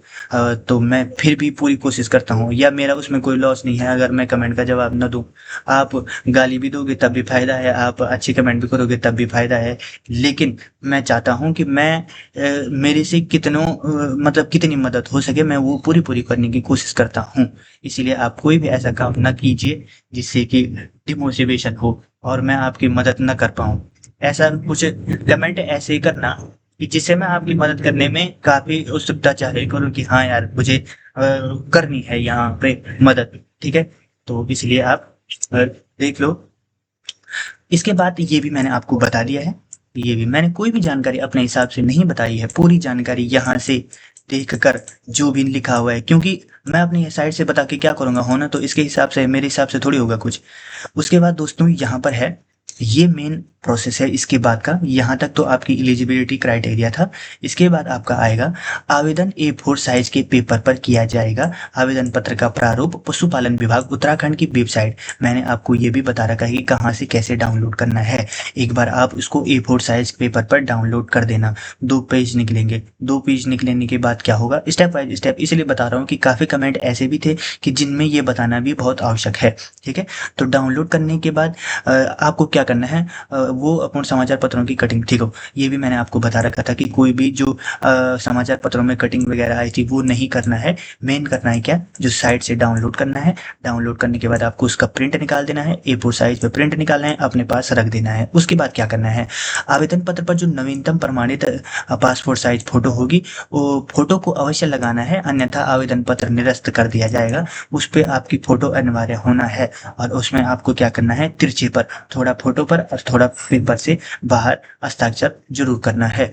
तो मैं फिर भी पूरी कोशिश करता हूँ, या मेरा उसमें कोई लॉस नहीं है अगर मैं कमेंट का जवाब ना दूँ। आप गाली भी दोगे तब भी फ़ायदा है, आप अच्छी कमेंट भी करोगे तब भी फ़ायदा है। लेकिन मैं चाहता हूँ कि मेरे से मतलब कितनी मदद हो सके, मैं वो पूरी करने की कोशिश करता हूँ। इसीलिए आप कोई भी ऐसा काम ना कीजिए जिससे कि डिमोटिवेशन हो और मैं आपकी मदद ना कर पाऊँ। ऐसा कुछ कमेंट ऐसे ही करना कि जिससे मैं आपकी मदद करने में काफ़ी उत्सुकता ज़ाहिर करूँ कि हाँ यार, मुझे करनी है यहाँ पे मदद। ठीक है? तो इसलिए आप देख लो। इसके बाद ये भी मैंने आपको बता दिया है। ये भी मैंने कोई भी जानकारी अपने हिसाब से नहीं बताई है, पूरी जानकारी यहाँ से देख कर जो भी लिखा हुआ है, क्योंकि मैं अपनी साइड से बता के क्या करूँगा, होना तो इसके हिसाब से मेरे हिसाब से थोड़ी होगा कुछ। उसके बाद दोस्तों यहाँ पर है, ये मेन प्रोसेस है इसके बाद का। यहाँ तक तो आपकी एलिजिबिलिटी क्राइटेरिया था। इसके बाद आपका आएगा आवेदन A4 साइज के पेपर पर किया जाएगा। आवेदन पत्र का प्रारूप पशुपालन विभाग उत्तराखंड की वेबसाइट, मैंने आपको ये भी बता रखा है कि कहाँ से कैसे डाउनलोड करना है। एक बार आप उसको A4 साइज पेपर पर डाउनलोड कर देना। 2 पेज निकलेंगे। 2 पेज निकलने के बाद क्या होगा, स्टेप बाय स्टेप इसलिए बता रहा हूँ कि काफ़ी कमेंट ऐसे भी थे कि जिनमें ये बताना भी बहुत आवश्यक है। ठीक है? तो डाउनलोड करने के बाद आपको क्या करना है, वो अपूर्ण समाचार पत्रों की कटिंग, ठीक हो, ये भी मैंने आपको बता रखा था कि कोई भी जो समाचार पत्रों में कटिंग वगैरह आई थी वो नहीं करना है। मेन करना है क्या, जो साइट से डाउनलोड करना है। डाउनलोड करने के बाद आपको उसका प्रिंट निकाल देना है, A4 साइज पे प्रिंट निकालना है, अपने पास रख देना है। उसके बाद क्या करना है, आवेदन पत्र पर जो नवीनतम प्रमाणित पासपोर्ट साइज फोटो होगी, वो फोटो को अवश्य लगाना है, अन्यथा आवेदन पत्र निरस्त कर दिया जाएगा। उस पर आपकी फोटो अनिवार्य होना है, और उसमें आपको क्या करना है, तिरछे पर थोड़ा फोटो पर और थोड़ा पेपर से बाहर हस्ताक्षर जरूर करना है,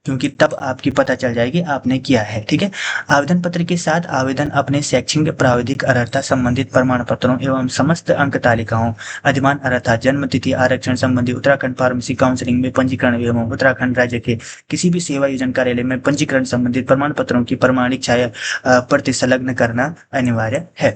क्योंकि तब आपकी पता चल जाएगी आपने किया है। ठीक है? आवेदन पत्र के साथ आवेदन अपने शैक्षणिक प्राविधिक अर्हता संबंधित प्रमाण पत्रों एवं समस्त अंक तालिकाओं, अधिमान अर्हता, जन्म तिथि, आरक्षण संबंधी उत्तराखंड फार्मेसी काउंसिलिंग में पंजीकरण एवं उत्तराखंड राज्य के किसी भी सेवा योजन कार्यालय में पंजीकरण संबंधित प्रमाण पत्रों की प्रमाणिक छाया प्रति संलग्न करना अनिवार्य है।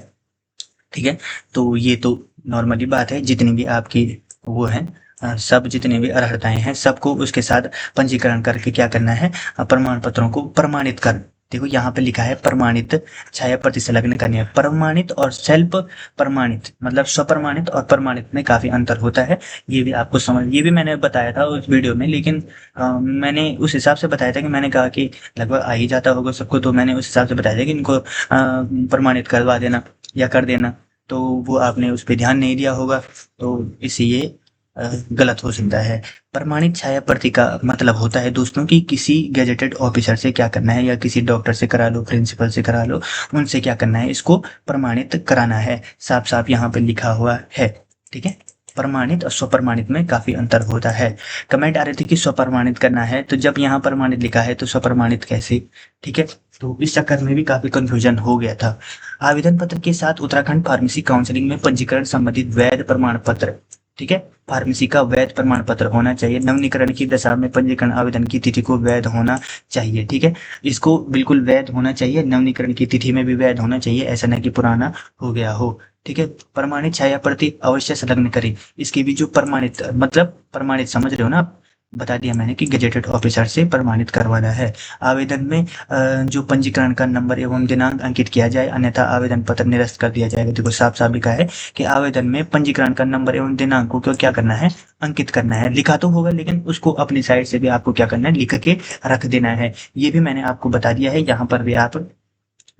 ठीक है? तो ये तो नॉर्मली बात है, जितनी भी आपकी वो हैं सब जितनी भी अर्हताएँ हैं सबको उसके साथ पंजीकरण करके क्या करना है, प्रमाण पत्रों को प्रमाणित कर, देखो यहाँ पे लिखा है प्रमाणित छाया प्रति संलग्न करनी है। प्रमाणित और सेल्फ प्रमाणित मतलब स्वप्रमाणित और प्रमाणित में काफ़ी अंतर होता है। ये भी आपको ये भी मैंने बताया था उस वीडियो में, लेकिन मैंने उस हिसाब से बताया था कि मैंने कहा कि लगभग आ ही जाता होगा सबको, तो मैंने उस हिसाब से बताया था कि इनको प्रमाणित करवा देना या कर देना, तो वो आपने उस पर ध्यान नहीं दिया होगा, तो इसलिए गलत हो सकता है। प्रमाणित छाया प्रति का मतलब होता है दोस्तों कि किसी गैजेटेड ऑफिसर से क्या करना है, या किसी डॉक्टर से करा लो, प्रिंसिपल से करा लो, उनसे क्या करना है, इसको प्रमाणित कराना है। साफ साफ यहाँ पे लिखा हुआ है। ठीक है? प्रमाणित और स्वप्रमाणित में काफी अंतर होता है। कमेंट आ रही थी कि स्वप्रमाणित करना है, तो जब यहाँ प्रमाणित लिखा है तो स्वप्रमाणित कैसे? ठीक है? तो इस चक्कर में भी काफी कंफ्यूजन हो गया था। आवेदन पत्र के साथ उत्तराखंड फार्मेसी काउंसिलिंग में पंजीकरण संबंधित वैध प्रमाण पत्र, ठीक है, फार्मेसी का वैध प्रमाण पत्र होना चाहिए। नवीनीकरण की दशा में पंजीकरण आवेदन की तिथि को वैध होना चाहिए। ठीक है? इसको बिल्कुल वैध होना चाहिए, नवीनीकरण की तिथि में भी वैध होना चाहिए, ऐसा नहीं कि पुराना हो गया हो। ठीक है? प्रमाणित छाया प्रति अवश्य संलग्न करें। इसकी भी जो प्रमाणित मतलब प्रमाणित समझ रहे हो ना आप? बता दिया मैंने कि गजेटेड ऑफिसर से प्रमाणित करवाना है। आवेदन में जो पंजीकरण का नंबर एवं दिनांक अंकित किया जाए, अन्यथा आवेदन पत्र निरस्त कर दिया जाएगा। देखो साफ साफ लिखा है कि आवेदन में पंजीकरण का नंबर एवं दिनांक को क्या करना है, अंकित करना है। लिखा तो होगा, लेकिन उसको अपनी साइड से भी आपको क्या करना है, लिख के रख देना है। ये भी मैंने आपको बता दिया है, यहाँ पर भी आप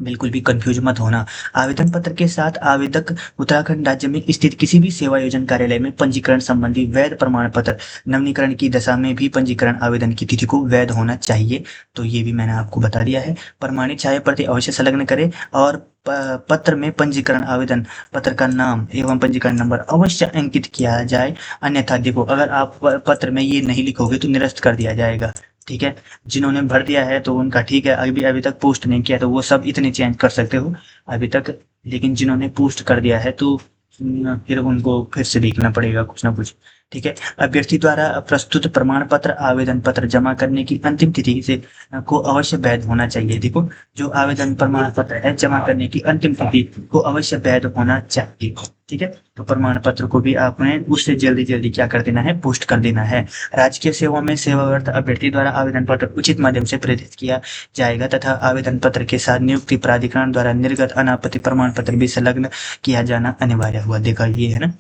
बिल्कुल भी कंफ्यूज मत होना। आवेदन पत्र के साथ आवेदक उत्तराखंड राज्य में स्थित किसी भी सेवा योजन कार्यालय में पंजीकरण संबंधी वैध प्रमाण पत्र, नवीनीकरण की दशा में भी पंजीकरण आवेदन की तिथि को वैध होना चाहिए। तो ये भी मैंने आपको बता दिया है। प्रमाणित छाया प्रति अवश्य संलग्न करें, और पत्र में पंजीकरण आवेदन पत्र का नाम एवं पंजीकरण नंबर अवश्य अंकित किया जाए, अन्यथा देखो अगर आप पत्र में ये नहीं लिखोगे तो निरस्त कर दिया जाएगा। ठीक है। जिन्होंने भर दिया है तो उनका ठीक है, अभी अभी तक पोस्ट नहीं किया तो वो सब इतने चेंज कर सकते हो अभी तक। लेकिन जिन्होंने पोस्ट कर दिया है तो फिर उनको फिर से देखना पड़ेगा कुछ ना कुछ। ठीक है। अभ्यर्थी द्वारा प्रस्तुत प्रमाण पत्र आवेदन पत्र जमा करने की अंतिम तिथि से को अवश्य वैध होना चाहिए। देखो, जो आवेदन प्रमाण पत्र है जमा करने की अंतिम तिथि को अवश्य वैध होना चाहिए। ठीक है। तो प्रमाण पत्र को भी आपने उससे जल्दी जल्दी क्या कर देना है, पोस्ट कर देना है। राजकीय सेवा में सेवारत अभ्यर्थी द्वारा आवेदन पत्र उचित माध्यम से प्रेरित किया जाएगा तथा आवेदन पत्र के साथ नियुक्ति प्राधिकरण द्वारा निर्गत अनापत्ति प्रमाण पत्र भी संलग्न किया जाना अनिवार्य हुआ। देखा, ये है ना,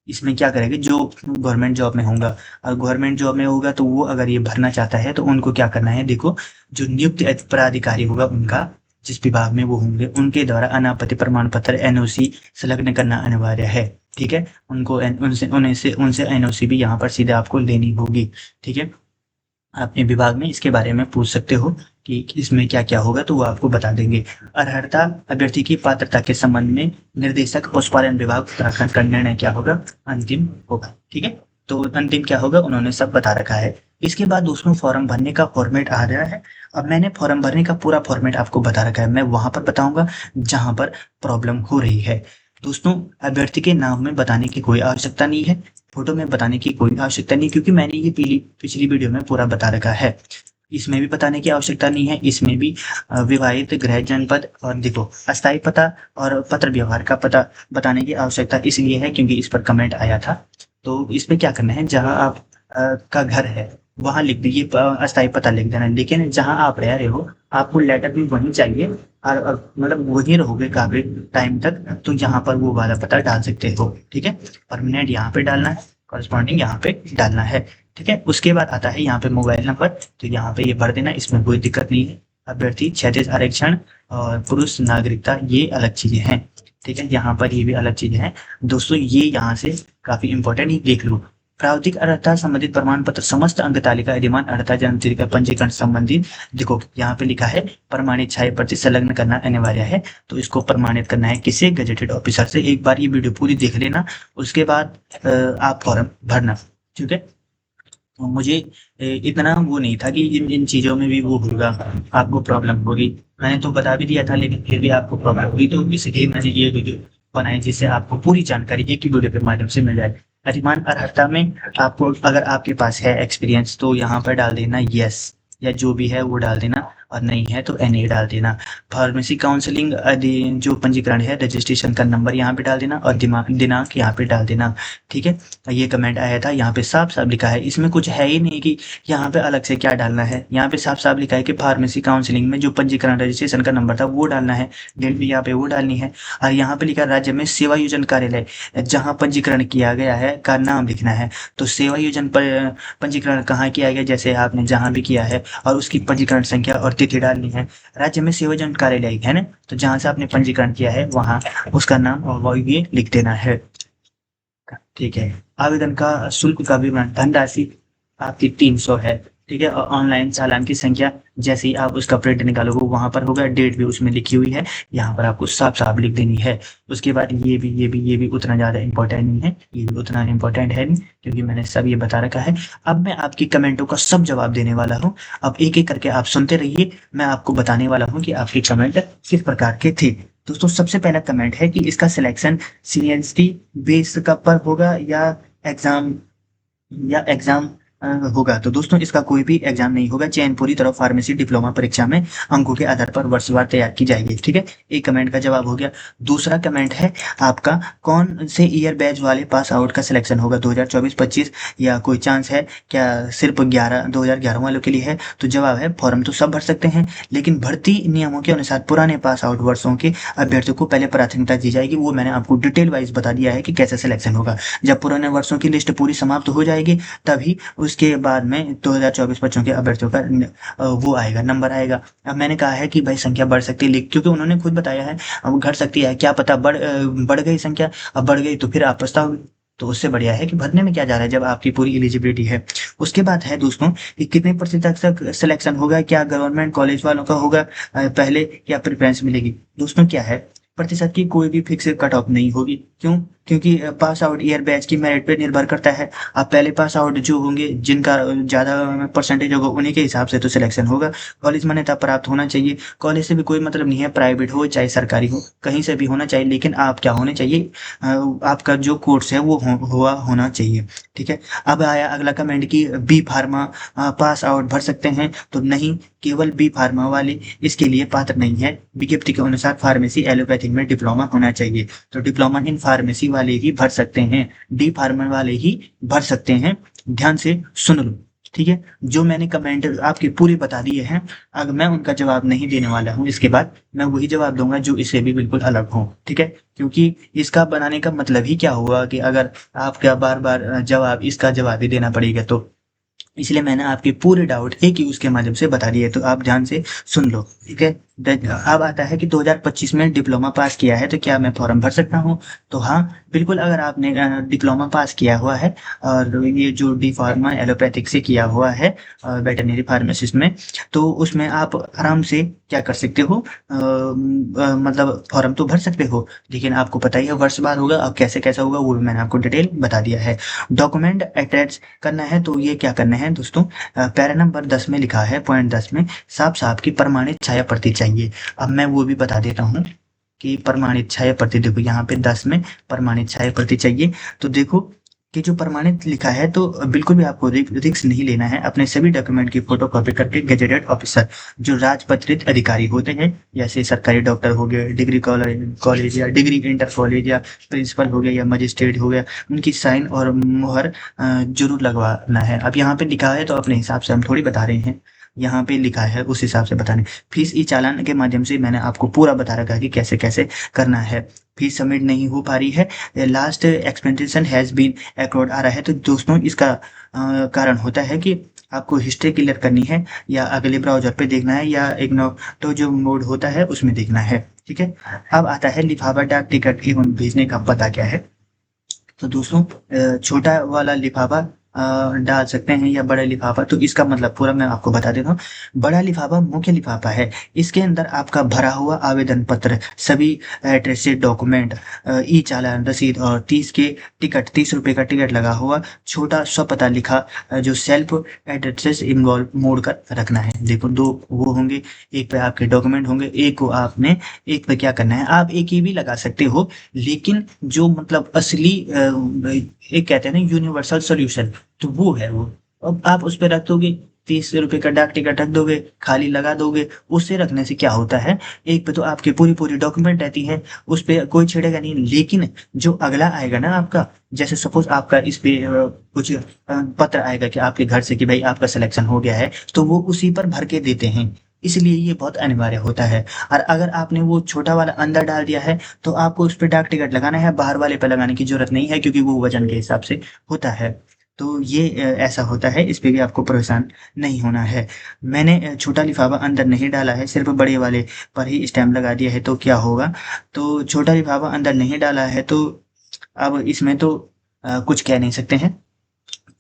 इसमें क्या करेंगे, जो गवर्नमेंट जॉब में होगा, और गवर्नमेंट जॉब में होगा तो वो अगर ये भरना चाहता है तो उनको क्या करना है, देखो, जो नियुक्त प्राधिकारी होगा उनका, जिस विभाग में वो होंगे, उनके द्वारा अनापत्ति प्रमाण पत्र एनओसी संलग्न करना अनिवार्य है। ठीक है। उनको उनसे एनओसी भी यहाँ पर सीधे आपको लेनी होगी। ठीक है। अपने विभाग में इसके बारे में पूछ सकते हो कि इसमें क्या क्या होगा, तो वो आपको बता देंगे। अर्हता अभ्यर्थी की पात्रता के संबंध में निर्देशक पशुपालन विभाग उत्तराखंड का निर्णय क्या होगा, अंतिम होगा। ठीक है। तो अंतिम क्या होगा उन्होंने सब बता रखा है। इसके बाद दोस्तों फॉर्म भरने का फॉर्मेट आ रहा है। अब मैंने फॉर्म भरने का पूरा फॉर्मेट आपको बता रखा है, मैं वहां पर बताऊंगा जहां पर प्रॉब्लम हो रही है। दोस्तों, अभ्यर्थी के नाम में बताने की कोई आवश्यकता नहीं है, फोटो में बताने की कोई आवश्यकता नहीं, क्योंकि मैंने ये पिछली वीडियो में पूरा बता रखा है। इसमें भी बताने की आवश्यकता नहीं है, इसमें भी विवाहित गृह जनपद और देखो अस्थायी पता और पत्र व्यवहार का पता बताने की आवश्यकता इसलिए है क्योंकि इस पर कमेंट आया था। तो इस पे क्या करना है, जहां आप का घर है वहां लिख दीजिए, अस्थायी पता लिख देना। लेकिन जहां आप रह रहे हो आपको लेटर भी वहीं चाहिए, और मतलब वहीं रहोगे काफी टाइम तक, तो यहाँ पर वो वाला पता डाल सकते हो। ठीक है। परमानेंट यहाँ पे डालना है, कॉरेस्पॉन्डिंग यहाँ पे डालना है। ठीक है। उसके बाद आता है यहाँ पे मोबाइल नंबर, तो यहाँ पे ये भर देना, इसमें कोई दिक्कत नहीं है। अभ्यर्थी क्षैतिज आरक्षण और पुरुष नागरिकता ये अलग चीजें हैं। ठीक है। यहाँ पर ये भी अलग चीजें हैं दोस्तों, ये यहाँ से काफी इंपॉर्टेंट, ही देख लो। प्रावधिक अर्हता संबंधित प्रमाण पत्र समस्त अंक तालिका विद्यमान अर्हता जन्मतिथि का पंजीकरण संबंधित, देखो यहाँ पे लिखा है प्रमाणित छाया प्रति संलग्न करना अनिवार्य है, तो इसको प्रमाणित करना है किसी गजेटेड ऑफिसर से। एक बार ये वीडियो पूरी देख लेना, उसके बाद आप फॉर्म भरना। ठीक है। तो मुझे इतना वो नहीं था कि इन इन चीजों में भी वो होगा, आपको प्रॉब्लम होगी। मैंने तो बता भी दिया था, लेकिन फिर भी आपको प्रॉब्लम होगी, तो इसलिए मैंने ये वीडियो बनाई जिससे आपको पूरी जानकारी एक ही वीडियो के माध्यम से मिल जाए। अधिमान अर्हता में आपको, अगर आपके पास है एक्सपीरियंस तो यहाँ पर डाल देना यस, या जो भी है वो डाल देना, और नहीं है तो एनए डाल देना। फार्मेसी काउंसलिंग जो पंजीकरण है, रजिस्ट्रेशन का नंबर यहाँ पे डाल देना, और दिनांक यहाँ पे डाल देना। ठीक है। ये कमेंट आया था, यहाँ पे साफ साफ लिखा है, इसमें कुछ है ही नहीं कि यहाँ पे अलग से क्या डालना है। यहाँ पे साफ साफ लिखा है कि फार्मेसी काउंसलिंग में जो पंजीकरण रजिस्ट्रेशन का नंबर था वो डालना है, डेट भी यहाँ पे वो डालनी है। और यहाँ पे लिखा राज्य में सेवा योजन कार्यालय जहाँ पंजीकरण किया गया है का नाम लिखना है। तो सेवा योजन पर पंजीकरण कहाँ किया गया, जैसे आपने जहाँ भी किया है, और उसकी पंजीकरण संख्या और तिथि डालनी है। राज्य में सेवा योजन कार्यालय है ना, तो जहाँ से आपने पंजीकरण किया है वहाँ उसका नाम और वो ये लिख देना है। ठीक है। आवेदन का शुल्क का विवरण, धनराशि आपकी 300 है। ठीक है। और ऑनलाइन चालान की संख्या जैसे ही आप उसका प्रिंट निकालोगे वहां पर होगा, डेट भी उसमें लिखी हुई है, यहाँ पर आपको साफ साफ लिख देनी है। उसके बाद ये भी उतना ज्यादा इंपॉर्टेंट नहीं है, ये भी उतना इंपॉर्टेंट है नहीं, क्योंकि मैंने सब ये बता रखा है। अब मैं आपकी कमेंटों का सब जवाब देने वाला हूँ। अब एक एक करके आप सुनते रहिए, मैं आपको बताने वाला हूँ कि आपकी कमेंट किस प्रकार के थे। दोस्तों, सबसे पहला कमेंट है कि इसका सिलेक्शन सीनियरिटी बेस का पर होगा या एग्जाम होगा। तो दोस्तों, इसका कोई भी एग्जाम नहीं होगा, चयन पूरी तरह फार्मेसी डिप्लोमा परीक्षा में अंकों के आधार पर वर्षवार तैयार की जाएगी। ठीक है। एक कमेंट का जवाब हो गया। दूसरा कमेंट है आपका, कौन से ईयर बैच वाले पास आउट का सिलेक्शन होगा, 2024-25 या कोई चांस है क्या सिर्फ 2011 वालों के लिए है। तो जवाब है फॉर्म तो सब भर सकते हैं, लेकिन भर्ती नियमों के अनुसार पुराने पास आउट वर्षों के अभ्यर्थियों को पहले प्राथमिकता दी जाएगी। वो मैंने आपको डिटेल वाइज बता दिया है कि कैसे सिलेक्शन होगा। जब पुराने वर्षों की लिस्ट पूरी समाप्त हो जाएगी तभी उसके बाद में 2024-25 के अभ्यर्थियों का वो आएगा, नंबर आएगा। अब मैंने कहा है कि भाई संख्या बढ़ सकती है, क्योंकि उन्होंने खुद बताया है अब घट सकती है, क्या पता बढ़ गई संख्या, अब बढ़ गई तो फिर आप पछताओगे। तो उससे बढ़िया है कि भरने में क्या जा रहा है जब आपकी पूरी एलिजिबिलिटी है। उसके बाद है दोस्तों कि कितने प्रतिशत तक सिलेक्शन होगा, क्या गवर्नमेंट कॉलेज वालों का होगा पहले, या प्रेफरेंस मिलेगी। दोस्तों, क्या है, प्रतिशत की कोई भी फिक्स कट ऑफ नहीं होगी। क्यों? क्योंकि पास आउट ईयर बैच की मेरिट पे निर्भर करता है। आप पहले पास आउट जो होंगे, जिनका ज़्यादा परसेंटेज होगा, उन्हीं के हिसाब से तो सिलेक्शन होगा। कॉलेज मान्यता प्राप्त होना चाहिए। कॉलेज से भी कोई मतलब नहीं है, प्राइवेट हो चाहे सरकारी हो, कहीं से भी होना चाहिए, लेकिन आप क्या होने चाहिए, आपका जो कोर्स है वो हुआ होना चाहिए। ठीक है। अब आया अगला कमेंट कि बी फार्मा पास आउट भर सकते हैं, तो नहीं, केवल बी फार्मा वाले इसके लिए पात्र नहीं है। विज्ञप्ति के अनुसार फार्मेसी एलोपैथिक में डिप्लोमा होना चाहिए, तो डिप्लोमा इन फार्मेसी वाले ही भर सकते हैं, डी फार्मा वाले ही भर सकते हैं। ध्यान से सुन लो। ठीक है। जो मैंने कमेंट आपके पूरे बता दिए हैं, अगर मैं उनका जवाब नहीं देने वाला हूँ, इसके बाद मैं वही जवाब दूंगा जो इससे भी बिल्कुल अलग हो। ठीक है। क्योंकि इसका बनाने का मतलब ही क्या हुआ कि अगर आपका बार बार जवाब इसका जवाब ही देना पड़ेगा, तो इसलिए मैंने आपके पूरे डाउट एक ही उसके माध्यम से बता दिए, तो आप ध्यान से सुन लो। ठीक है। अब आता है कि 2025 में डिप्लोमा पास किया है तो क्या मैं फॉर्म भर सकता हूँ? तो हाँ, बिल्कुल। अगर आपने डिप्लोमा पास किया हुआ है और ये जो डी फार्मा एलोपैथिक से किया हुआ है वेटरनरी फार्मासिस्ट में, तो उसमें आप आराम से क्या कर सकते हो, मतलब फॉर्म तो भर सकते हो, लेकिन आपको पता ही है वर्ष बाद होगा। अब कैसे कैसा होगा वो भी मैंने आपको डिटेल बता दिया है। डॉक्यूमेंट अटैच करना है, तो ये क्या करना है दोस्तों, पैरा नंबर 10 में लिखा है, पॉइंट 10 में साफ साफ की प्रमाणित छाया प्रति चाहिए। अब मैं वो भी बता देता हूँ कि प्रमाणित छाया प्रति, देखो यहाँ पे 10 में प्रमाणित छाया प्रति चाहिए। तो देखो कि जो प्रमाणित लिखा है, तो बिल्कुल भी आपको रिस्क नहीं लेना है। अपने सभी डॉक्यूमेंट की फोटो कॉपी करके गेजेटेड ऑफिसर, जो राजपत्रित अधिकारी होते हैं, जैसे सरकारी डॉक्टर हो गए, डिग्री कॉलेज या डिग्री इंटर कॉलेज या प्रिंसिपल हो गया या मजिस्ट्रेट हो गया, उनकी साइन और मुहर जरूर लगवाना है। अब यहाँ पे लिखा है तो अपने हिसाब से हम थोड़ी बता रहे हैं, यहाँ पे लिखा है उस हिसाब से बताने। फीस ई चालान के माध्यम से मैंने आपको पूरा बता रखा है कि कैसे कैसे करना है। फीस सबमिट नहीं हो पा रही है, last expenditure has been accrued आ रहा है, तो दोस्तों इसका कारण होता है कि आपको हिस्ट्री क्लियर करनी है, या अगले ब्राउजर पे देखना है, या इग्नोर तो जो मोड होता है उसमें देखना है। ठीक है। अब आता है लिफाफा डाक टिकट एवं भेजने का पता क्या है। तो दोस्तों छोटा वाला लिफाफा डाल सकते हैं या बड़ा लिफाफा, तो इसका मतलब पूरा मैं आपको बता देता हूँ। बड़ा लिफाफा मुख्य लिफाफा है, इसके अंदर आपका भरा हुआ आवेदन पत्र, सभी एड्रेसेड डॉक्यूमेंट, ई चालान रसीद और 30 रुपए का टिकट लगा हुआ छोटा स्वपता लिखा, जो सेल्फ एड्रेसेस इन्वॉल्व मोड़ कर रखना है। देखो दो वो होंगे, एक पे आपके डॉक्यूमेंट होंगे, एक को आपने एक पे क्या करना है, आप एक ही भी लगा सकते हो, लेकिन जो मतलब असली एक कहते हैं ना यूनिवर्सल सॉल्यूशन, तो वो है वो। अब आप उस पे रख दोगे, 30 रुपए का डाक टिकट रख दोगे, खाली लगा दोगे। उससे रखने से क्या होता है, एक पे तो आपकी पूरी पूरी डॉक्यूमेंट रहती है, उस पे कोई छेड़ेगा नहीं, लेकिन जो अगला आएगा ना आपका, जैसे सपोज आपका इस पे कुछ पत्र आएगा कि आपके घर से कि भाई आपका सिलेक्शन हो गया है, तो वो उसी पर भर के देते हैं। इसलिए ये बहुत अनिवार्य होता है। और अगर आपने वो छोटा वाला अंदर डाल दिया है, तो आपको उस पे डाक टिकट लगाना है, बाहर वाले पे लगाने की जरूरत नहीं है, क्योंकि वो वजन के हिसाब से होता है। तो ये ऐसा होता है, इस पे भी आपको परेशान नहीं होना है। मैंने छोटा लिफाफा अंदर नहीं डाला है, सिर्फ बड़े वाले पर ही स्टैम्प लगा दिया है, तो क्या होगा, तो छोटा लिफाफा अंदर नहीं डाला है, तो अब इसमें तो कुछ कह नहीं सकते हैं,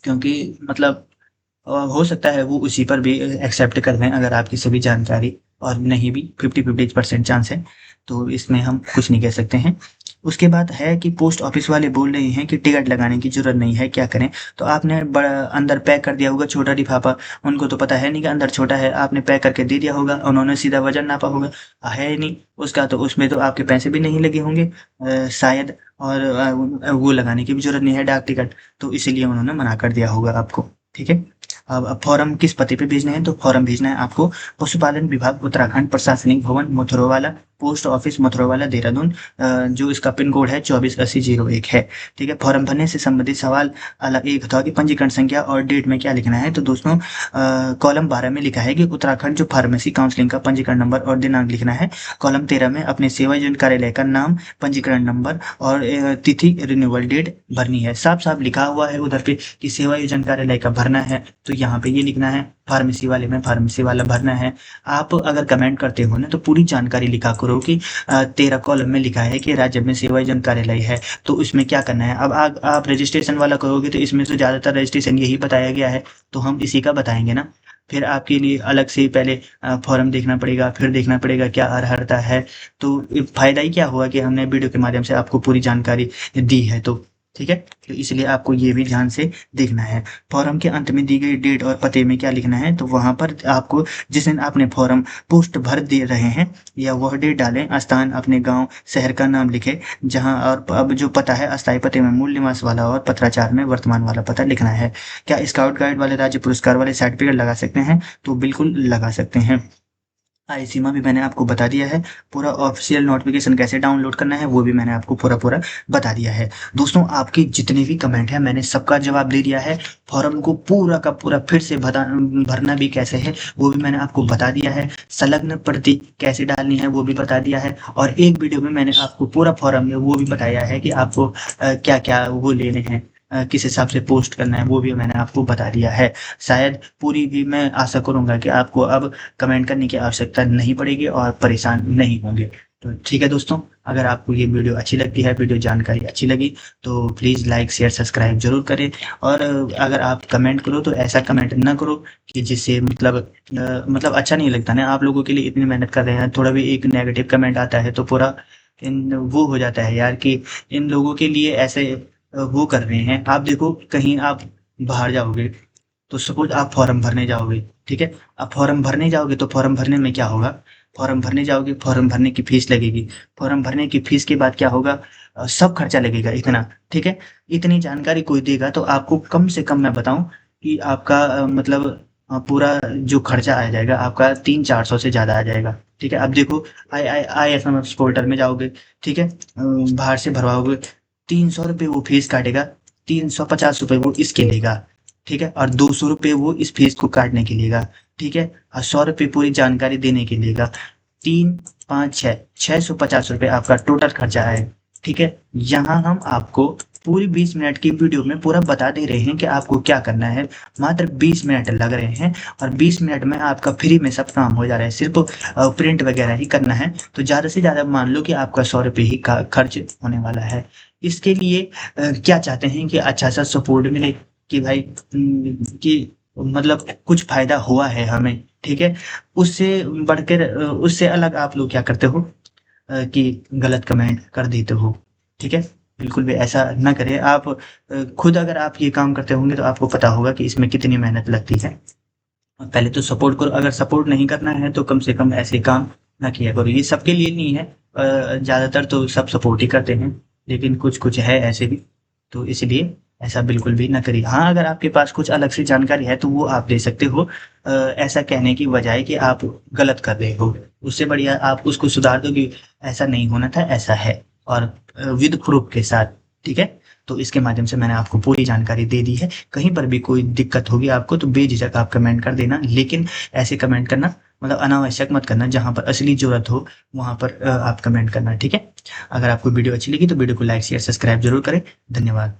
क्योंकि मतलब हो सकता है वो उसी पर भी एक्सेप्ट कर लें, अगर आपकी सभी जानकारी और नहीं भी 50-50% चांस है, तो इसमें हम कुछ नहीं कह सकते हैं। उसके बाद है कि पोस्ट ऑफिस वाले बोल रहे हैं कि टिकट लगाने की जरूरत नहीं है, क्या करें? तो आपने बड़ा अंदर पैक कर दिया होगा छोटा लिफाफा, उनको तो पता है नहीं कि अंदर छोटा है, आपने पैक करके दे दिया होगा, उन्होंने सीधा वजन नापा होगा, है ही नहीं उसका, तो उसमें तो आपके पैसे भी नहीं लगे होंगे शायद, और वो लगाने की भी जरूरत नहीं है डाक टिकट, तो इसीलिए उन्होंने मना कर दिया होगा आपको। ठीक है। अब फॉर्म किस पते पे भेजने हैं, तो फॉर्म भेजना है आपको पशुपालन विभाग, उत्तराखंड प्रशासनिक भवन, मथुरवाला पोस्ट ऑफिस, मथुरवाला देहरादून, जो इसका पिन कोड है 248001 है। ठीक है। फॉर्म भरने से संबंधित सवाल अलग एक था कि पंजीकरण संख्या और डेट में क्या लिखना है, तो दोस्तों कॉलम 12 में लिखा है कि उत्तराखंड जो फार्मेसी काउंसलिंग का पंजीकरण नंबर और दिनांक लिखना है। कॉलम 13 में अपने सेवा एजेंट कार्यालय का नाम, पंजीकरण नंबर और तिथि, रिन्यूअल डेट भरनी है। साफ साफ लिखा हुआ है उधर पे कि सेवा एजेंट कार्यालय का भरना है, तो यहाँ पे ये लिखना है, फार्मेसी वाले में फार्मेसी वाला भरना है। आप अगर कमेंट करते हो ना, तो पूरी जानकारी लिखा करो कि 13 कॉलम में लिखा है कि राज्य में सेवा एजेंट कार्यालय है, तो इसमें क्या करना है। अब आप रजिस्ट्रेशन वाला करोगे तो इसमें तो ज़्यादातर रजिस्ट्रेशन यही बताया गया है, तो हम इसी का बताएंगे ना। फिर आपके लिए अलग से पहले फॉर्म देखना पड़ेगा, फिर देखना पड़ेगा क्या अर्हता है। तो फायदा ही क्या हुआ कि हमने वीडियो के माध्यम से आपको पूरी जानकारी दी है। तो ठीक है, तो इसलिए आपको ये भी ध्यान से देखना है। फॉर्म के अंत में दी गई डेट और पते में क्या लिखना है, तो वहां पर आपको जिस दिन आपने फॉर्म पोस्ट भर दे रहे हैं या वह डेट डालें, स्थान अपने गांव शहर का नाम लिखे जहां, और अब जो पता है अस्थायी पते में मूल निवास वाला और पत्राचार में वर्तमान वाला पता लिखना है। क्या स्काउट गाइड वाले राज्य पुरस्कार वाले सर्टिफिकेट लगा सकते हैं, तो बिल्कुल लगा सकते हैं। आय सीमा भी मैंने आपको बता दिया है। पूरा ऑफिशियल नोटिफिकेशन कैसे डाउनलोड करना है वो भी मैंने आपको पूरा पूरा बता दिया है। दोस्तों, आपके जितने भी कमेंट हैं मैंने सबका जवाब दे दिया है। फॉर्म को पूरा का पूरा फिर से भरना भी कैसे है वो भी मैंने आपको बता दिया है। संलग्न प्रति कैसे डालनी है वो भी बता दिया है। और एक वीडियो में मैंने आपको पूरा फॉर्म में वो भी बताया है कि आपको क्या क्या वो लेने हैं, किस हिसाब से पोस्ट करना है वो भी मैंने आपको बता दिया है। शायद पूरी भी मैं आशा करूंगा कि आपको अब कमेंट करने की आवश्यकता नहीं पड़ेगी और परेशान नहीं होंगे। तो ठीक है दोस्तों, अगर आपको ये वीडियो अच्छी लगती है, वीडियो जानकारी अच्छी लगी, तो प्लीज़ लाइक शेयर सब्सक्राइब जरूर करें। और अगर आप कमेंट करो तो ऐसा कमेंट ना करो कि जिससे मतलब अच्छा नहीं लगता ना। आप लोगों के लिए इतनी मेहनत कर रहे हैं, थोड़ा भी एक नेगेटिव कमेंट आता है तो पूरा वो हो जाता है यार कि इन लोगों के लिए ऐसे वो कर रहे हैं। आप देखो कहीं आप बाहर जाओगे तो सपोज आप फॉर्म भरने जाओगे, ठीक है। आप फॉर्म भरने जाओगे तो फॉर्म भरने में क्या होगा, फॉर्म भरने जाओगे, फॉर्म भरने की फीस लगेगी। फॉर्म भरने की फीस के बाद क्या होगा, सब खर्चा लगेगा इतना, ठीक है। इतनी जानकारी कोई देगा तो आपको कम से कम मैं बताऊं कि आपका मतलब पूरा जो खर्चा आ जाएगा आपका 300-400 से ज्यादा आ जाएगा, ठीक है। अब देखो I F M S portal में जाओगे, ठीक है, बाहर से भरवाओगे, 300 रुपये वो फीस काटेगा, 350 रुपये वो इसके लेगा, ठीक है, और 200 रुपये वो इस फीस को काटने के लेगा, ठीक है, और 100 रुपये पूरी जानकारी देने के लेगा। 3, 5, 6, 650 रुपये आपका टोटल खर्चा है, ठीक है। यहाँ हम आपको पूरी 20 मिनट की वीडियो में पूरा बता दे रहे हैं कि आपको क्या करना है। मात्र 20 मिनट लग रहे हैं और 20 मिनट में आपका फ्री में सब काम हो जा रहा है। सिर्फ प्रिंट वगैरह ही करना है। तो ज़्यादा से ज़्यादा मान लो कि आपका 100 रुपये ही खर्च होने वाला है। इसके लिए क्या चाहते हैं कि अच्छा सा सपोर्ट मिले कि भाई कि मतलब कुछ फायदा हुआ है हमें, ठीक है। उससे बढ़कर उससे अलग आप लोग क्या करते हो कि गलत कमेंट कर देते हो, ठीक है। बिल्कुल भी ऐसा ना करें आप। खुद अगर आप ये काम करते होंगे तो आपको पता होगा कि इसमें कितनी मेहनत लगती है। पहले तो सपोर्ट करो, अगर सपोर्ट नहीं करना है तो कम से कम ऐसे काम ना किया करो। ये सबके लिए नहीं है, ज़्यादातर तो सब सपोर्ट ही करते हैं, लेकिन कुछ कुछ है ऐसे भी। तो इसलिए ऐसा बिल्कुल भी ना करिए। हाँ, अगर आपके पास कुछ अलग से जानकारी है तो वो आप दे सकते हो, ऐसा कहने की बजाय कि आप गलत कर रहे हो। उससे बढ़िया आप उसको सुधार दो कि ऐसा नहीं होना था, ऐसा है, और विद प्रूफ के साथ, ठीक है। तो इसके माध्यम से मैंने आपको पूरी जानकारी दे दी है। कहीं पर भी कोई दिक्कत होगी आपको तो बेझिझक आप कमेंट कर देना, लेकिन ऐसे कमेंट करना मतलब अनावश्यक मत करना। जहाँ पर असली जरूरत हो वहाँ पर आप कमेंट करना, ठीक है। अगर आपको वीडियो अच्छी लगी तो वीडियो को लाइक शेयर सब्सक्राइब जरूर करें। धन्यवाद।